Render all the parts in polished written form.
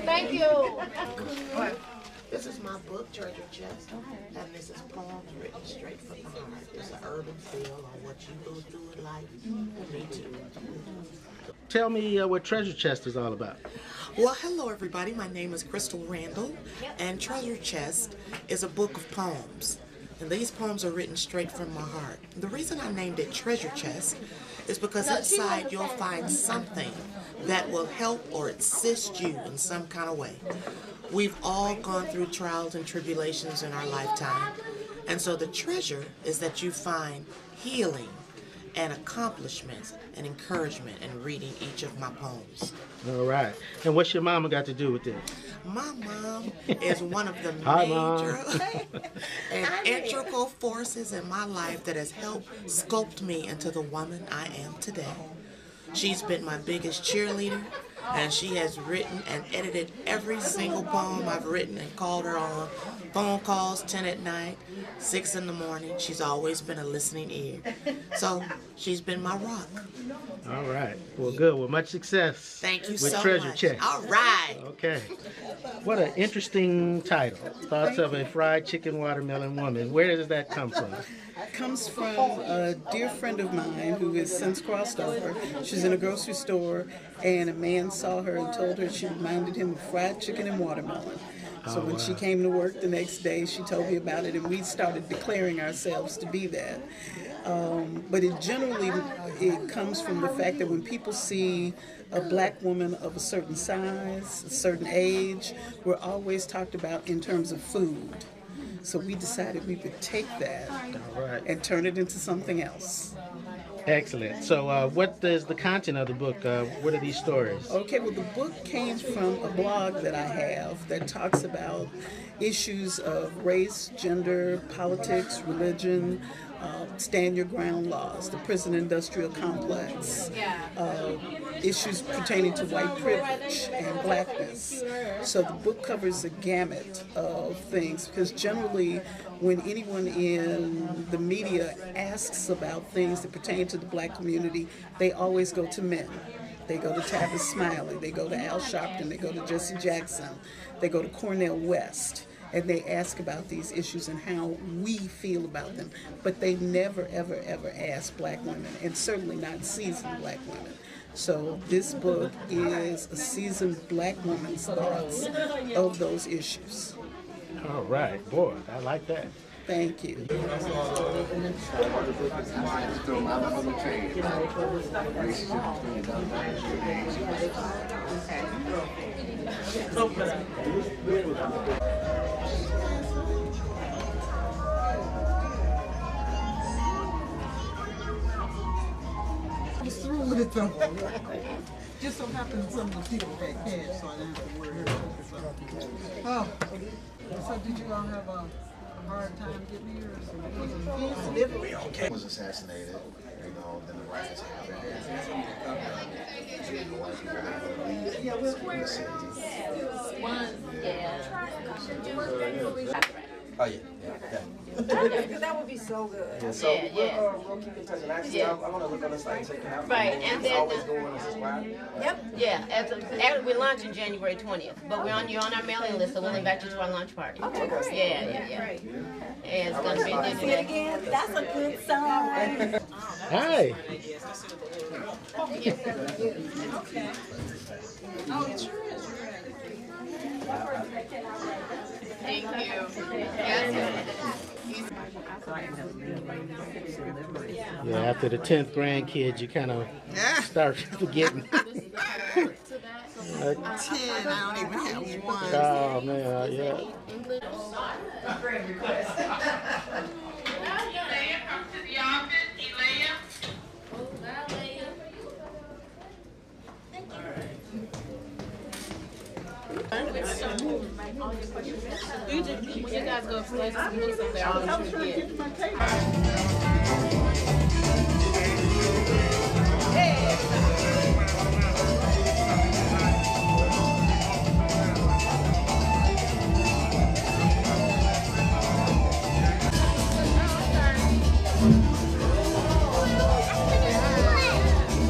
Thank you. This is my book, Treasure Chest, and this is poems written straight from the heart. It's an urban feel on what you go through in life. Me too. Tell me what Treasure Chest is all about. Well, hello everybody. My name is Crystal Randall, and Treasure Chest is a book of poems. And these poems are written straight from my heart. The reason I named it Treasure Chest is because inside you'll find something that will help or assist you in some kind of way. We've all gone through trials and tribulations in our lifetime, and so the treasure is that you find healing and accomplishments and encouragement in reading each of my poems. All right. And what's your mama got to do with this? My mom is one of the Hi, major and integral forces in my life that has helped sculpt me into the woman I am today. She's been my biggest cheerleader, and she has written and edited every single poem I've written and called her on phone calls, 10 at night, 6 in the morning. She's always been a listening ear. So she's been my rock. All right. Well, good. Well, much success. Thank you with so Treasure much. Chest. All right. Okay. What an interesting title. Thoughts of a Fried Chicken Watermelon Woman. Where does that come from? It comes from a dear friend of mine who has since crossed over. She's in a grocery store, and a man saw her and told her she reminded him of fried chicken and watermelon. So when she came to work the next day, she told me about it, and we started declaring ourselves to be that. But it comes from the fact that when people see a black woman of a certain size, a certain age, we're always talked about in terms of food. So we decided we would take that and turn it into something else. Excellent. So what is the content of the book? What are these stories? Okay, well, the book came from a blog that I have that talks about issues of race, gender, politics, religion, stand your ground laws, the prison industrial complex, issues pertaining to white privilege and blackness. So the book covers a gamut of things, because generally when anyone in the media asks about things that pertain to the black community, they always go to men. They go to Tavis Smiley, they go to Al Sharpton, they go to Jesse Jackson, they go to Cornel West. And they ask about these issues and how we feel about them. But they never, ever, ever ask black women, and certainly not seasoned black women. So this book is a seasoned black woman's thoughts of those issues. All right. Boy, I like that. Thank you. Through with it though. Just so happens some of the people had cash, so I didn't have to worry about it. Oh, so did you all have a hard time getting here? He was assassinated, you know, then the riots happened. Oh yeah. Because that would be so good. Yeah, so we'll keep in touch. And actually, I want to look on the site and check it out. Right, and then always go on and subscribe. Yep. Yeah. We launch on January 20th, but you're on our mailing list, so we'll invite you to our launch party. Okay. Yeah. And it's gonna be a See it again? That's a good sign. Hi. Okay. Oh, it sure is. Thank you. Yeah, after the 10th grandkid, you kind of start forgetting. 10, I don't even have one. Oh, man, yeah. Friend request. Come to the office, Elia. You guys go upstairs and do something. I'm trying to get my tape.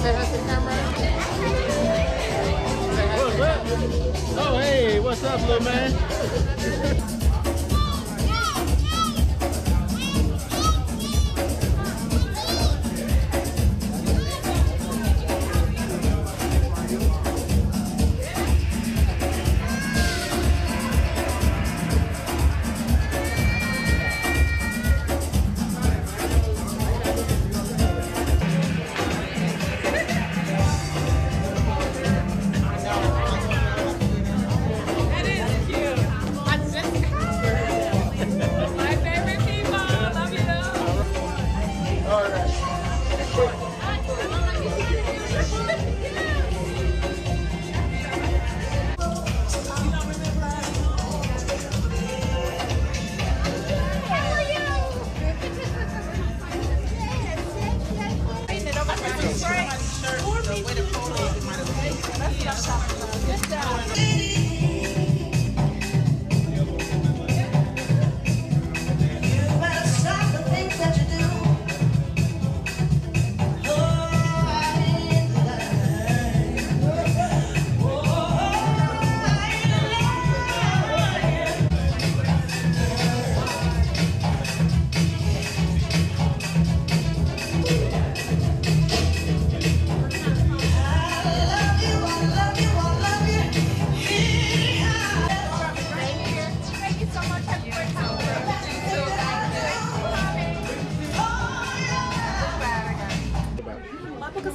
Say hi to the camera. What's up? Oh, hey, what's up, little man?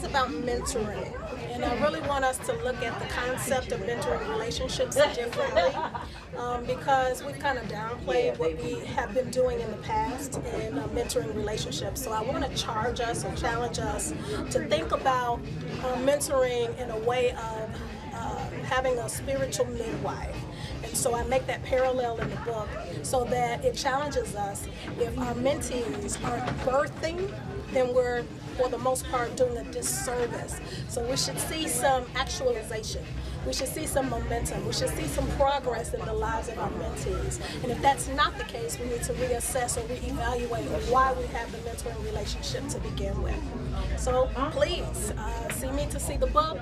About mentoring, and I really want us to look at the concept of mentoring relationships differently, because we've kind of downplayed what we have been doing in the past in mentoring relationships. So I want to charge us and challenge us to think about mentoring in a way of having a spiritual midwife. And so I make that parallel in the book so that it challenges us. If our mentees aren't birthing, then we're, for the most part, doing a disservice. So we should see some actualization. We should see some momentum. We should see some progress in the lives of our mentees. And if that's not the case, we need to reassess or reevaluate why we have the mentoring relationship to begin with. So please, see me to see the book.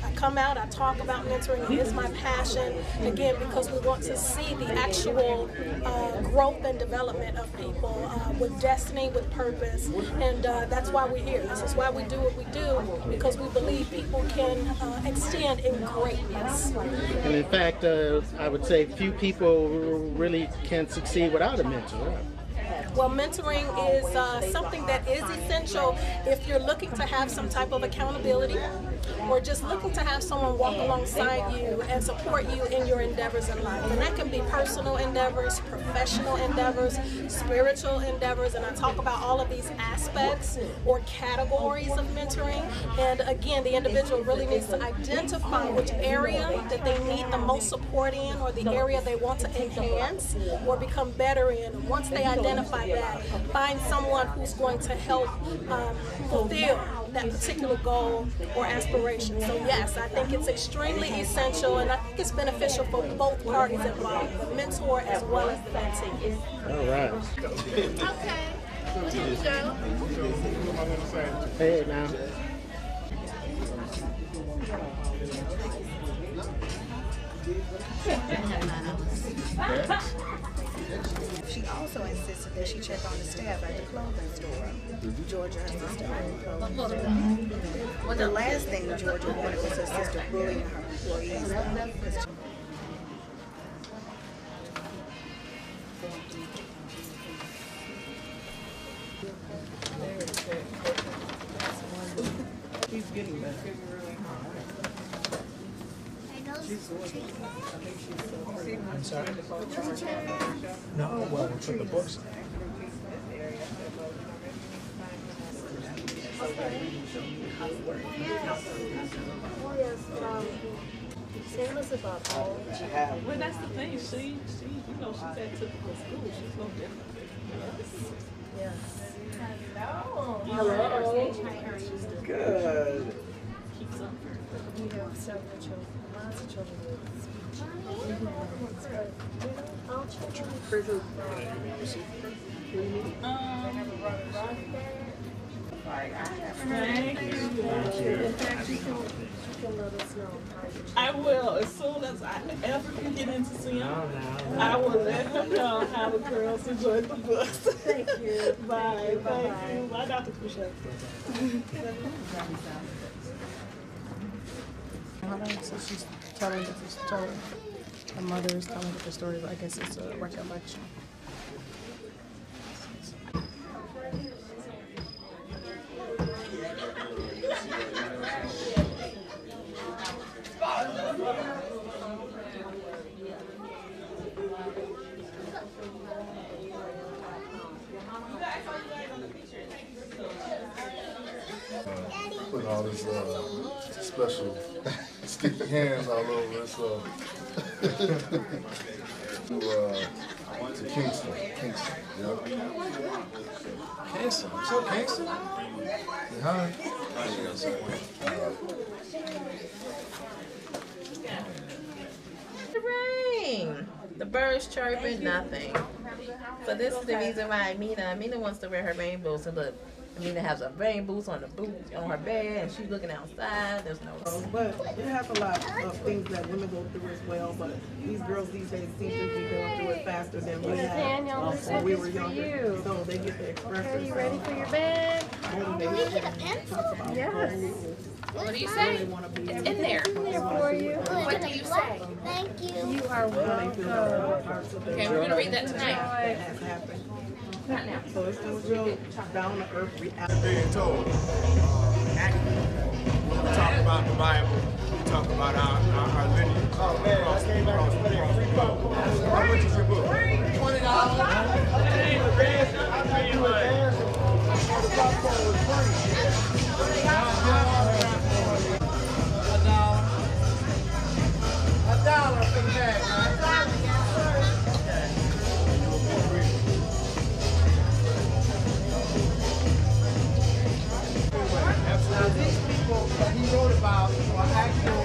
I come out, I talk about mentoring. It is my passion, again, because we want to see the actual growth and development of people with destiny, with purpose, and that's why we're here. This is why we do what we do, because we believe people can extend in greatness. And in fact, I would say few people really can succeed without a mentor. Well, mentoring is something that is essential if you're looking to have some type of accountability, or just looking to have someone walk alongside you and support you in your endeavors in life. And that can be personal endeavors, professional endeavors, spiritual endeavors, and I talk about all of these aspects or categories of mentoring. And again, the individual really needs to identify which area that they need the most support in, or the area they want to enhance or become better in. And once they identify that, find someone who's going to help fulfill that particular goal or aspiration. So yes, I think it's extremely essential, and I think it's beneficial for both parties involved, the mentor as well as the mentee. All right. Okay. Go. Hey now. She also insisted that she check on the staff at the clothing store. Georgia has a store. The last thing Georgia wanted was her sister bullying her employees. He's getting better. I'm sorry? No, well, we put the books. Tell us about all. Well, that's the thing. She, you know, she's at typical school. She's no different. Yes. Hello. Good. Keeps up. We have several children, lots of children with speech. All children. Thank you. In fact, you can let us know. I will. As soon as I ever can get in to see him, I will let him know how the girls enjoyed the books. Thank you. Bye. Thank you. Bye, Dr. Couchette. So she's telling her mother is telling the story, but I guess it's a recollection. Put all this special sticky hands all over this to Kingston. Yeah. Kingston. So Kingston? Hi. The rain. The birds chirping, nothing. So this is the reason why Amina wants to wear her rain boots. And look, Amina has her rain boots on her bed, and she's looking outside. There's no. But it has a lot of things that women go through as well. But these girls these days seem to be going through it faster than we have when we were younger. So they get to express themselves. Okay, you ready for your bed? Yes. What do you say? It's in there. It's in there for you. What do you say? Thank you. You are welcome. Okay, we're going to read that tonight. Not now. So it's just real down to earth reality. Being told. We talk about the Bible. We talk about our lineage. Oh man, I came back and spent $3. How much is your book? $20. $1 for the bag, man. Now these people that he wrote about were actual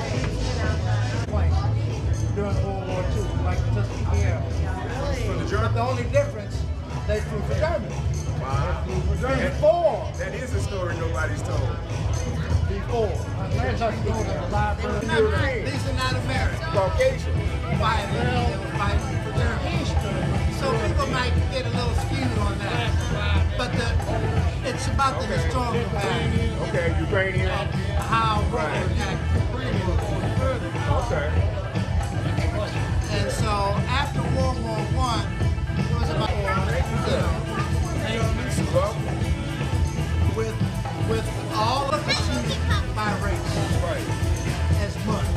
planes during World War II, like Tuskegee. From the German. But the only difference, they flew for Germany. Wow. Before. That is a story nobody's told. Before. These are not American. Caucasian. Fighting for Germany. So people might get a little skewed on that. But it's about the historical value. Okay, Ukrainian. How right. Okay. And so after World War I, it was about with all of the shooting by race, right. As much.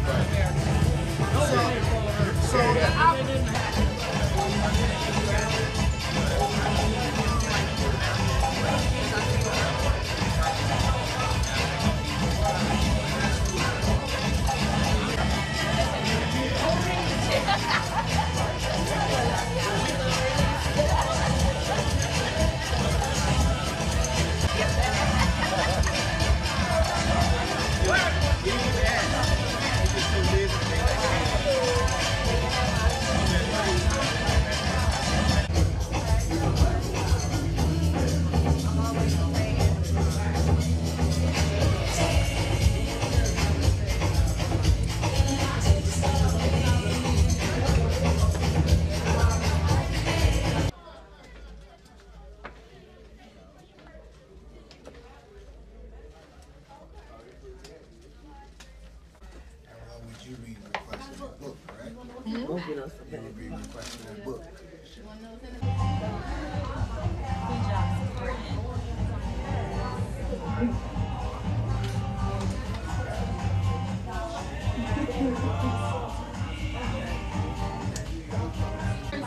Right. So the opposite.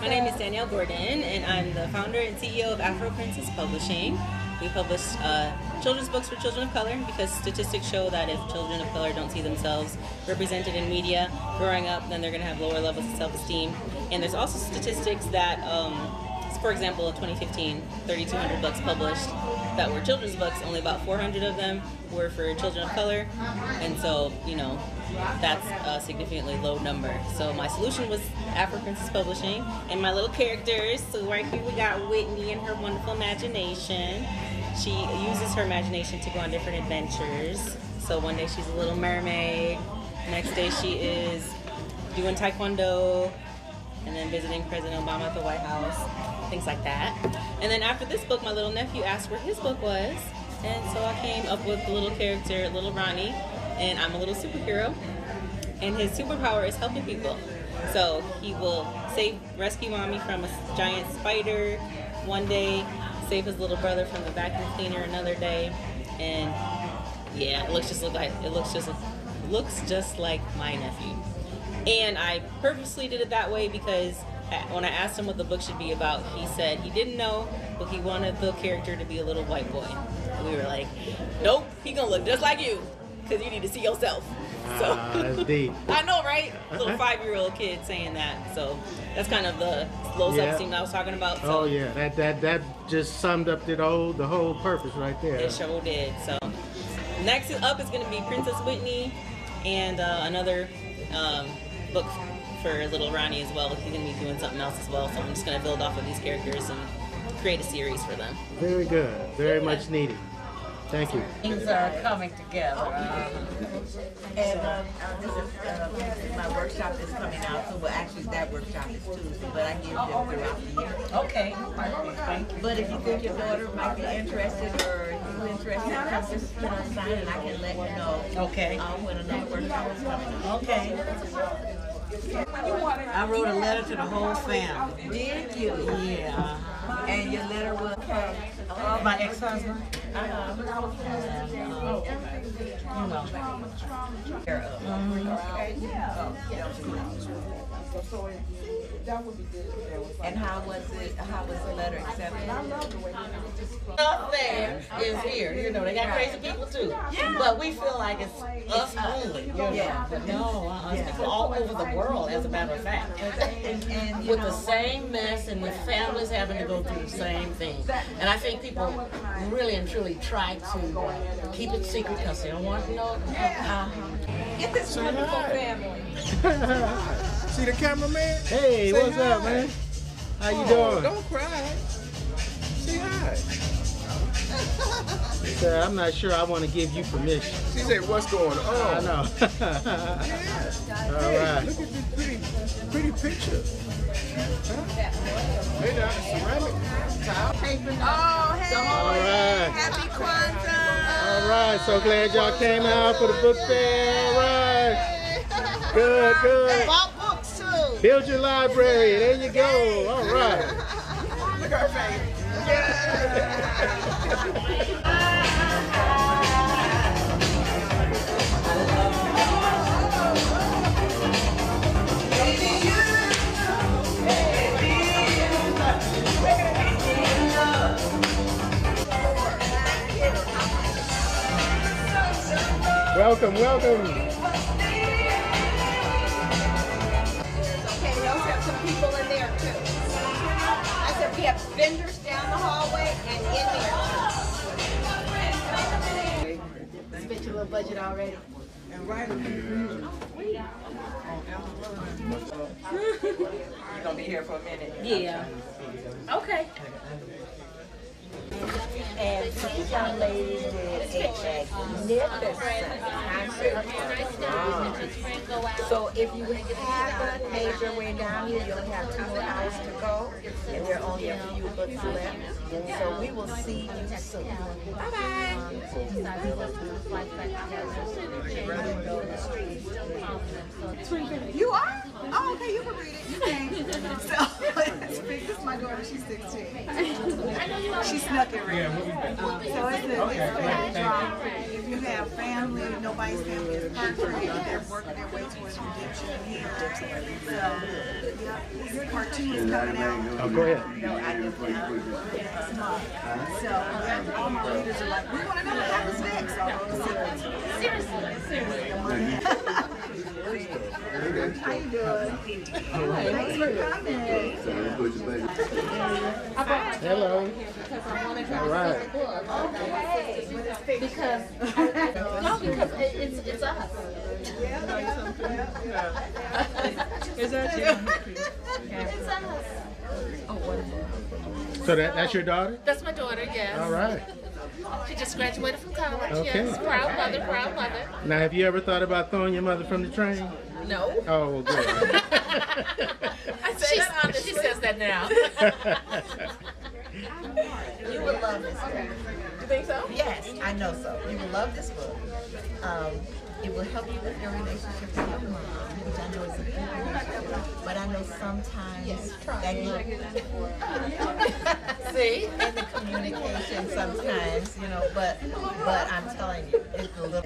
My name is Danielle Gordon, and I'm the founder and CEO of Afro Princess Publishing. We publish children's books for children of color because statistics show that if children of color don't see themselves represented in media growing up, then they're going to have lower levels of self-esteem. And there's also statistics that, for example, in 2015, 3,200 books published that were children's books, only about 400 of them were for children of color. And so, you know, that's a significantly low number. So my solution was Afro Princess Publishing and my little characters. So right here we got Whitney and her wonderful imagination. she uses her imagination to go on different adventures. So one day she's a little mermaid, next day she is doing taekwondo, and then visiting President Obama at the White House, things like that. And then after this book, my little nephew asked where his book was, and so I came up with the little character, Little Ronnie, and I'm a little superhero, and his superpower is helping people. So he will rescue mommy from a giant spider one day, save his little brother from the vacuum cleaner another day, and yeah, it looks just like my nephew. And I purposely did it that way because when I asked him what the book should be about, he said he didn't know, but he wanted the character to be a little white boy. And we were like, nope, he gonna look just like you, because you need to see yourself. So that's deep. I know, right? Little 5-year-old kid saying that. So that's kind of the low self-esteem I was talking about. So. Oh yeah, that just summed up the whole purpose right there. It sure did. So next up is going to be Princess Whitney and another book for Little Ronnie as well. He's going to be doing something else as well. So I'm just going to build off of these characters and create a series for them. Very good. Very much needed. Thank you. Things are coming together. And my workshop is coming out, so actually that workshop is Tuesday, but I give them throughout the year. Okay, perfect. Thank you. But if you think your daughter might be interested or you interested, come just sign and I can let you know. Okay. When another workshop is coming out. Okay. I wrote a letter to the whole family. Did you? Yeah. And your letter was my ex-husband. You know. And how was it? How was the letter accepted? Nothing is here. You know, they got crazy people too. But we feel like it's us only. You know. But no, it's people all over the world, as a matter of fact. And with the same mess and with families having to go through the same thing. And I think people really and truly try to keep it secret because they don't want to know. Get this wonderful family. See the cameraman? Hey, Say what's hi. up, man? How you doing? Don't cry. Say hi. Sir, I'm not sure I want to give you permission. She said, what's going on? I know. All Hey, right. look at this pretty picture. Made out of ceramic tile. Oh, hey. All right. Happy Kwanzaa. All right. So glad y'all came out for the book fair. All right. Good, good. Bought books too. Build your library. There you go. All right. Look at her face. Welcome, welcome. Okay, we also have some people in there too. I said we have vendors down the hallway and in there. Spent your little budget already. And right You're gonna be here for a minute. Yeah. Okay. And these young ladies did a magnificent concert. So if you have a major way down here, you only have 2 more hours to go, and there are only a few books left. So we will see you soon. Bye-bye. You are? Oh, okay, you can read it. You can. So, this is my daughter, she's 16. She snuck it right. So it's a family drama. If you have family, nobody's family is perfect, they're working their way towards redemption here. So, this cartoon is coming out. Oh, go ahead. Next month. So, all my readers are like, we want to know what happens next. Seriously. How you doing? Thanks for coming. Hello. All right. Because it's us. Is that you? It's us. So that's your daughter? That's my daughter, yes. All right. She just graduated from college. Okay. Yes, proud mother, proud mother. Now, have you ever thought about throwing your mother from the train? No. Oh, well, good. She says that now. You would love this book. You think so? Yes, I know so. You will love this book. It will help you with your relationship with your mom, which I know is a good relationship. But I know sometimes that see, and the communication sometimes, you know. But I'm telling you,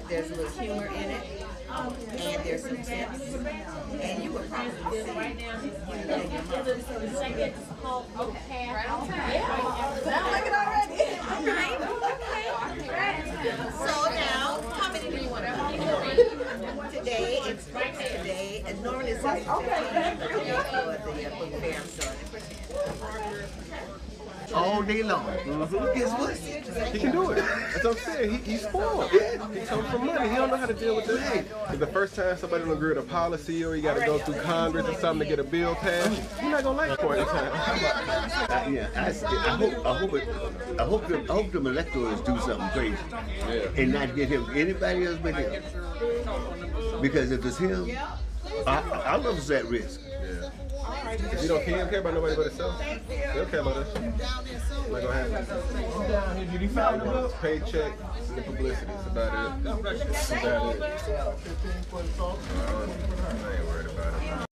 there's a little humor in it, and there's some tips, and you would probably see right now. Sound like it already. So now, how many do you want to have? Today, it's today, and normally it's okay. For the book fair, I'm sorry. All day long. Guess what? He can do it. That's what I'm saying. He's spoiled. He comes from money. He don't know how to deal with this. Hey, if the first time somebody don't agree with a policy or you got to go through Congress or something to get a bill passed, you're not gonna like it for the time. I hope the electors do something crazy and not get him anybody else but him. Because if it's him, all of us at risk. If you don't care about nobody but himself, they don't care about us. Not gonna happen. Did you find the book? Paycheck and the publicity. That's about it. That's about it. I ain't worried about it.